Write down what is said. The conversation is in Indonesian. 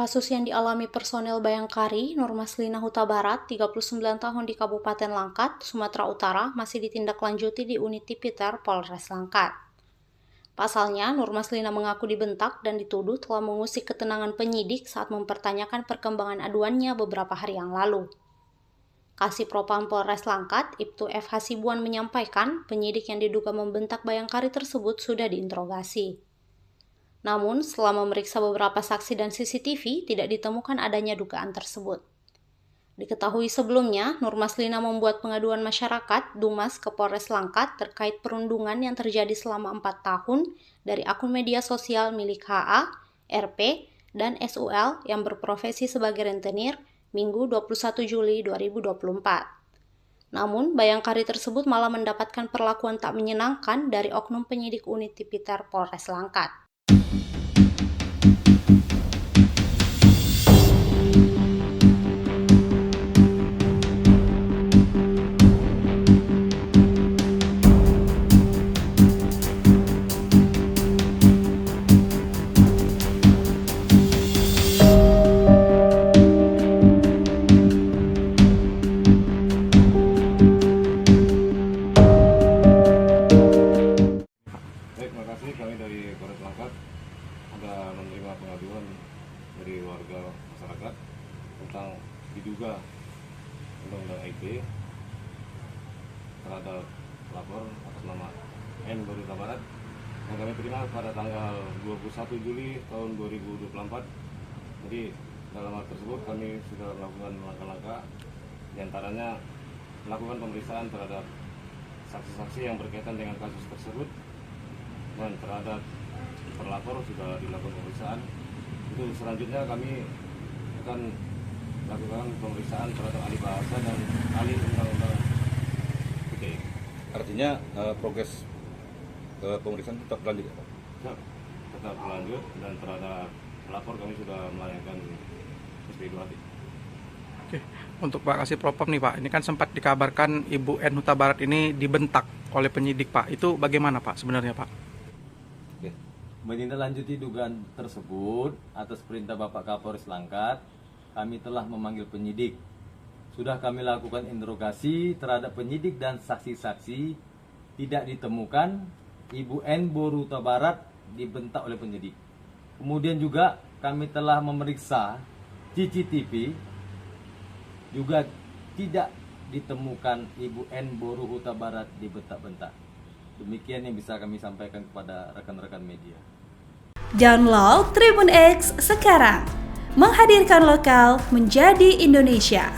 kasus yang dialami personel Bayangkari Nurmaslina Huta Barat, 39 tahun di Kabupaten Langkat, Sumatera Utara masih ditindaklanjuti di unit Tipiter Polres Langkat. Pasalnya, Nurmaslina mengaku dibentak dan dituduh telah mengusik ketenangan penyidik saat mempertanyakan perkembangan aduannya beberapa hari yang lalu. Kasih Propam Polres Langkat, Ibtu F. Hasibuan menyampaikan penyidik yang diduga membentak Bayangkari tersebut sudah diinterogasi. Namun, setelah memeriksa beberapa saksi dan CCTV, tidak ditemukan adanya dugaan tersebut. Diketahui sebelumnya, Nurmaslina membuat pengaduan masyarakat Dumas ke Polres Langkat terkait perundungan yang terjadi selama 4 tahun dari akun media sosial milik HA, RP, dan SUL yang berprofesi sebagai rentenir Minggu 21 Juli 2024. Namun, Bayangkari tersebut malah mendapatkan perlakuan tak menyenangkan dari oknum penyidik unit Tipiter Polres Langkat. Baik, terima kasih. Kami dari Polres Langkat ada menerima pengaduan dari warga masyarakat tentang diduga undang-undang ITE terhadap pelapor atas nama N. Boru Huta Barat yang kami terima pada tanggal 21 Juli tahun 2024. Jadi dalam hal tersebut kami sudah melakukan langkah-langkah, diantaranya melakukan pemeriksaan terhadap saksi-saksi yang berkaitan dengan kasus tersebut, dan terhadap terlapor sudah dilakukan pemeriksaan. Itu selanjutnya kami akan lakukan pemeriksaan terhadap ahli bahasa dan ahli undang-undang ITE. Artinya progres pemeriksaan tetap lanjut, Pak? Tetap berlanjut, dan terhadap pelapor kami sudah melayangkan SP2. Oke, untuk Pak Kasih Propam nih Pak, ini kan sempat dikabarkan Ibu N. Huta Barat ini dibentak oleh penyidik Pak. Itu bagaimana Pak sebenarnya Pak? Oke. Menindaklanjuti dugaan tersebut atas perintah Bapak Kapolres Langkat, kami telah memanggil penyidik. Sudah kami lakukan interogasi terhadap penyidik dan saksi-saksi. Tidak ditemukan Ibu N. Boru Huta Barat dibentak oleh penyidik. Kemudian juga kami telah memeriksa CCTV, juga tidak ditemukan Ibu N. Boru Huta Barat dibentak-bentak. Demikian yang bisa kami sampaikan kepada rekan-rekan media. Download Tribun X sekarang, menghadirkan lokal menjadi Indonesia.